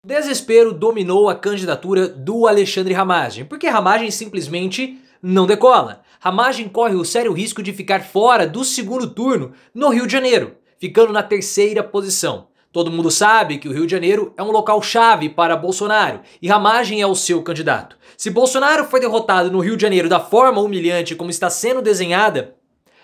Desespero dominou a candidatura do Alexandre Ramagem, porque Ramagem simplesmente não decola. Ramagem corre o sério risco de ficar fora do segundo turno no Rio de Janeiro, ficando na terceira posição. Todo mundo sabe que o Rio de Janeiro é um local chave para Bolsonaro e Ramagem é o seu candidato. Se Bolsonaro for derrotado no Rio de Janeiro da forma humilhante como está sendo desenhada,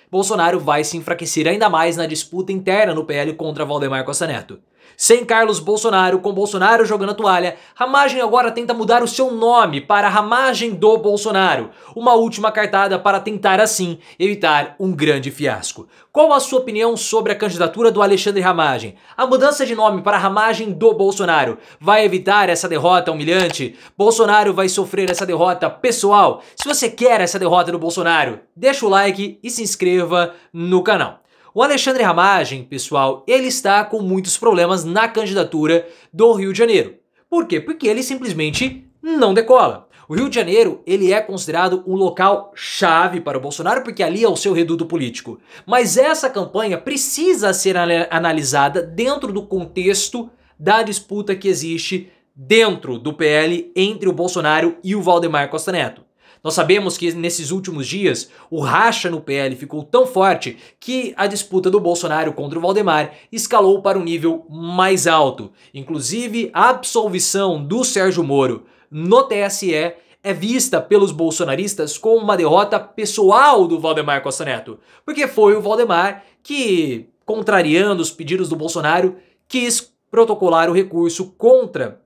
Bolsonaro vai se enfraquecer ainda mais na disputa interna no PL contra Valdemar Costa Neto. Sem Carlos Bolsonaro, com Bolsonaro jogando a toalha, Ramagem agora tenta mudar o seu nome para Ramagem do Bolsonaro. Uma última cartada para tentar assim evitar um grande fiasco. Qual a sua opinião sobre a candidatura do Alexandre Ramagem? A mudança de nome para Ramagem do Bolsonaro vai evitar essa derrota humilhante? Bolsonaro vai sofrer essa derrota pessoal? Se você quer essa derrota do Bolsonaro, deixa o like e se inscreva no canal. O Alexandre Ramagem, pessoal, ele está com muitos problemas na candidatura do Rio de Janeiro. Por quê? Porque ele simplesmente não decola. O Rio de Janeiro, ele é considerado um local chave para o Bolsonaro porque ali é o seu reduto político. Mas essa campanha precisa ser analisada dentro do contexto da disputa que existe dentro do PL entre o Bolsonaro e o Valdemar Costa Neto. Nós sabemos que nesses últimos dias o racha no PL ficou tão forte que a disputa do Bolsonaro contra o Valdemar escalou para um nível mais alto. Inclusive, a absolvição do Sérgio Moro no TSE é vista pelos bolsonaristas como uma derrota pessoal do Valdemar Costa Neto, porque foi o Valdemar que, contrariando os pedidos do Bolsonaro, quis protocolar o recurso contra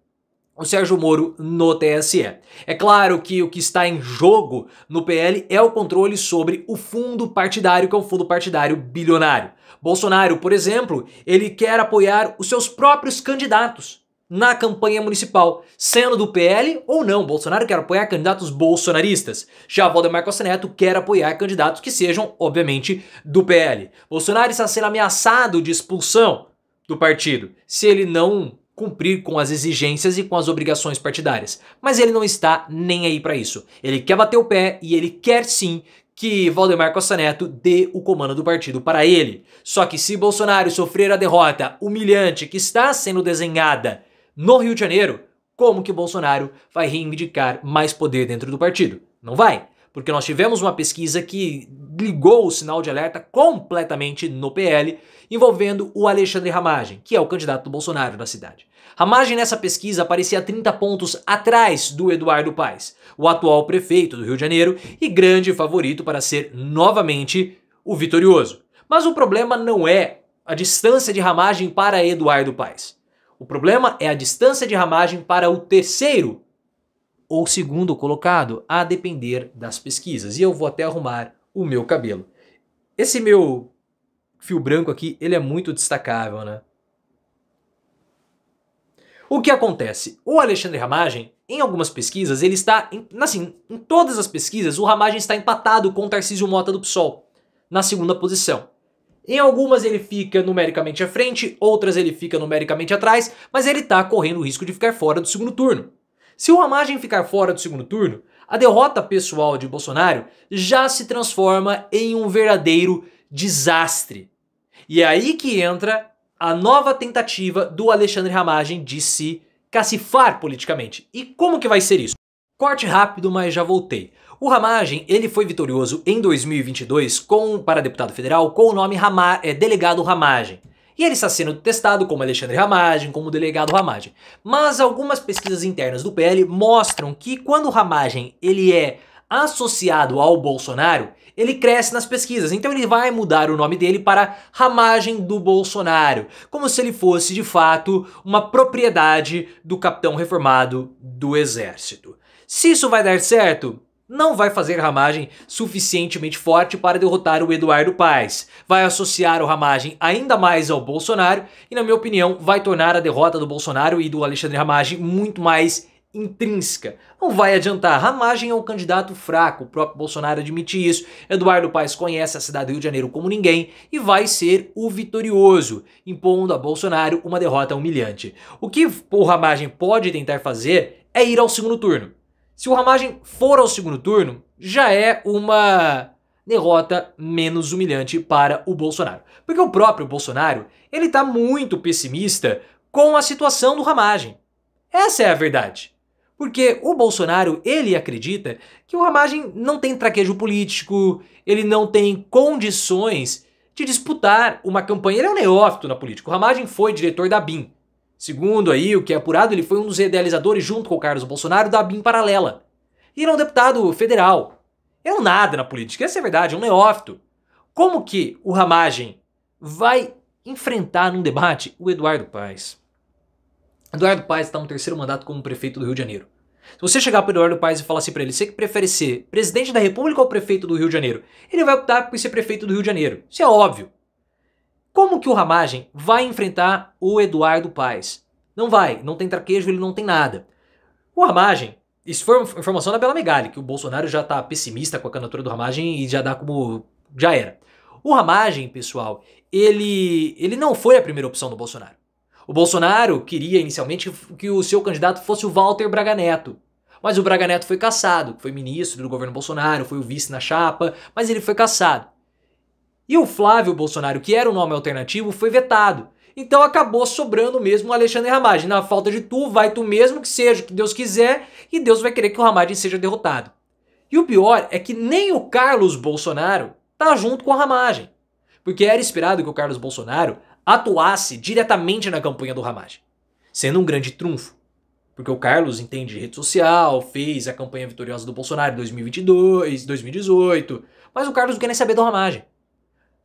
o Sérgio Moro no TSE. É claro que o que está em jogo no PL é o controle sobre o fundo partidário, que é um fundo partidário bilionário. Bolsonaro, por exemplo, ele quer apoiar os seus próprios candidatos na campanha municipal, sendo do PL ou não. Bolsonaro quer apoiar candidatos bolsonaristas. Já Valdemar Costa Neto quer apoiar candidatos que sejam, obviamente, do PL. Bolsonaro está sendo ameaçado de expulsão do partido se ele não cumprir com as exigências e com as obrigações partidárias. Mas ele não está nem aí para isso. Ele quer bater o pé e ele quer sim que Valdemar Costa Neto dê o comando do partido para ele. Só que se Bolsonaro sofrer a derrota humilhante que está sendo desenhada no Rio de Janeiro, como que Bolsonaro vai reivindicar mais poder dentro do partido? Não vai. Porque nós tivemos uma pesquisa que ligou o sinal de alerta completamente no PL, envolvendo o Alexandre Ramagem, que é o candidato do Bolsonaro na cidade. Ramagem nessa pesquisa aparecia 30 pontos atrás do Eduardo Paes, o atual prefeito do Rio de Janeiro e grande favorito para ser novamente o vitorioso. Mas o problema não é a distância de Ramagem para Eduardo Paes. O problema é a distância de Ramagem para o terceiro ou segundo colocado, a depender das pesquisas. E eu vou até arrumar o meu cabelo. Esse meu fio branco aqui, ele é muito destacável, né? O que acontece? O Alexandre Ramagem, em algumas pesquisas, ele está, em todas as pesquisas, o Ramagem está empatado com o Tarcísio Mota do PSOL, na segunda posição. Em algumas ele fica numericamente à frente, outras ele fica numericamente atrás, mas ele está correndo o risco de ficar fora do segundo turno. Se o Ramagem ficar fora do segundo turno, a derrota pessoal de Bolsonaro já se transforma em um verdadeiro desastre. E é aí que entra a nova tentativa do Alexandre Ramagem de se cacifar politicamente. E como que vai ser isso? Corte rápido, mas já voltei. O Ramagem, ele foi vitorioso em 2022 para deputado federal com o nome Delegado Ramagem. E ele está sendo testado como Alexandre Ramagem, como delegado Ramagem. Mas algumas pesquisas internas do PL mostram que quando o Ramagem ele é associado ao Bolsonaro, ele cresce nas pesquisas. Então ele vai mudar o nome dele para Ramagem do Bolsonaro, como se ele fosse de fato uma propriedade do capitão reformado do Exército. Se isso vai dar certo, não vai fazer Ramagem suficientemente forte para derrotar o Eduardo Paes. Vai associar o Ramagem ainda mais ao Bolsonaro e, na minha opinião, vai tornar a derrota do Bolsonaro e do Alexandre Ramagem muito mais intrínseca. Não vai adiantar. Ramagem é um candidato fraco, o próprio Bolsonaro admite isso. Eduardo Paes conhece a cidade do Rio de Janeiro como ninguém e vai ser o vitorioso, impondo a Bolsonaro uma derrota humilhante. O que o Ramagem pode tentar fazer é ir ao segundo turno. Se o Ramagem for ao segundo turno, já é uma derrota menos humilhante para o Bolsonaro. Porque o próprio Bolsonaro, ele está muito pessimista com a situação do Ramagem. Essa é a verdade. Porque o Bolsonaro, ele acredita que o Ramagem não tem traquejo político, ele não tem condições de disputar uma campanha. Ele é um neófito na política. O Ramagem foi diretor da BIM. Segundo aí o que é apurado, ele foi um dos idealizadores, junto com o Carlos Bolsonaro, da BIM Paralela. E ele é um deputado federal. Ele é um nada na política, essa é a verdade, é um neófito. Como que o Ramagem vai enfrentar num debate o Eduardo Paes? Eduardo Paes está no terceiro mandato como prefeito do Rio de Janeiro. Se você chegar para o Eduardo Paes e falar assim para ele, você que prefere ser presidente da República ou prefeito do Rio de Janeiro? Ele vai optar por ser prefeito do Rio de Janeiro. Isso é óbvio. Como que o Ramagem vai enfrentar o Eduardo Paes? Não vai, não tem traquejo, ele não tem nada. O Ramagem, isso foi uma informação da Bela Megali, que o Bolsonaro já está pessimista com a candidatura do Ramagem e já dá como... já era. O Ramagem, pessoal, ele não foi a primeira opção do Bolsonaro. O Bolsonaro queria inicialmente que o seu candidato fosse o Walter Braga Neto. Mas o Braga Neto foi cassado, foi ministro do governo Bolsonaro, foi o vice na chapa, mas ele foi cassado. E o Flávio Bolsonaro, que era o nome alternativo, foi vetado. Então acabou sobrando mesmo o Alexandre Ramagem. Na falta de tu, vai tu mesmo, que seja o que Deus quiser, e Deus vai querer que o Ramagem seja derrotado. E o pior é que nem o Carlos Bolsonaro tá junto com o Ramagem. Porque era esperado que o Carlos Bolsonaro atuasse diretamente na campanha do Ramagem, sendo um grande trunfo. Porque o Carlos entende de rede social, fez a campanha vitoriosa do Bolsonaro em 2022, 2018, mas o Carlos não quer nem saber do Ramagem.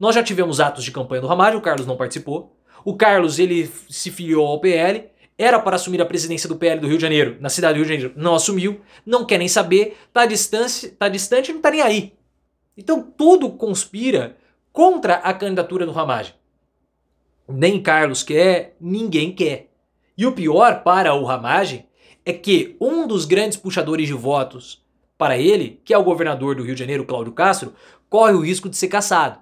Nós já tivemos atos de campanha do Ramagem, o Carlos não participou. O Carlos, ele se filiou ao PL, era para assumir a presidência do PL do Rio de Janeiro, na cidade do Rio de Janeiro, não assumiu, não quer nem saber, tá distante e não tá nem aí. Então tudo conspira contra a candidatura do Ramagem. Nem Carlos quer, ninguém quer. E o pior para o Ramagem é que um dos grandes puxadores de votos para ele, que é o governador do Rio de Janeiro, Cláudio Castro, corre o risco de ser cassado.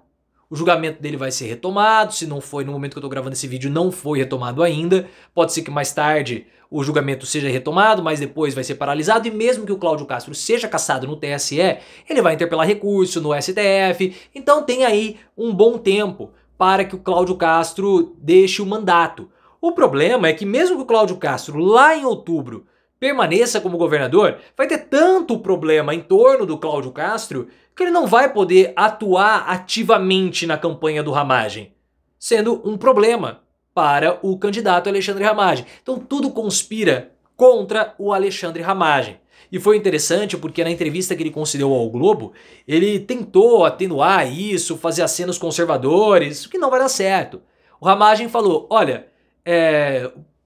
O julgamento dele vai ser retomado, se não foi no momento que eu estou gravando esse vídeo, não foi retomado ainda. Pode ser que mais tarde o julgamento seja retomado, mas depois vai ser paralisado. E mesmo que o Cláudio Castro seja cassado no TSE, ele vai interpelar recurso no STF. Então tem aí um bom tempo para que o Cláudio Castro deixe o mandato. O problema é que mesmo que o Cláudio Castro, lá em outubro, permaneça como governador, vai ter tanto problema em torno do Cláudio Castro que ele não vai poder atuar ativamente na campanha do Ramagem, sendo um problema para o candidato Alexandre Ramagem. Então tudo conspira contra o Alexandre Ramagem. E foi interessante porque na entrevista que ele concedeu ao Globo, ele tentou atenuar isso, fazer acenos conservadores, o que não vai dar certo. O Ramagem falou, olha,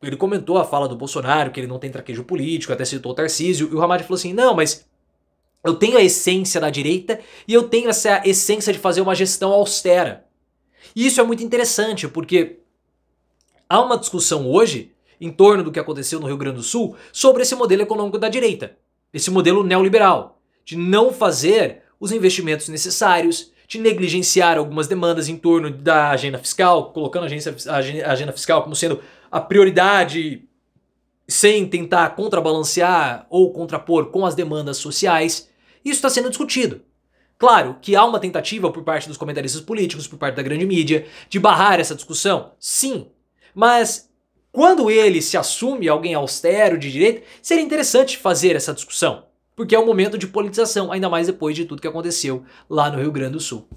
ele comentou a fala do Bolsonaro, que ele não tem traquejo político, até citou o Tarcísio, e o Ramagem falou assim, não, mas eu tenho a essência da direita e eu tenho essa essência de fazer uma gestão austera. E isso é muito interessante, porque há uma discussão hoje, em torno do que aconteceu no Rio Grande do Sul, sobre esse modelo econômico da direita. Esse modelo neoliberal, de não fazer os investimentos necessários, de negligenciar algumas demandas em torno da agenda fiscal, colocando a agenda fiscal como sendo a prioridade, sem tentar contrabalancear ou contrapor com as demandas sociais. Isso está sendo discutido. Claro que há uma tentativa por parte dos comentaristas políticos, por parte da grande mídia, de barrar essa discussão. Sim, mas quando ele se assume alguém austero de direita, seria interessante fazer essa discussão, porque é um momento de politização, ainda mais depois de tudo que aconteceu lá no Rio Grande do Sul.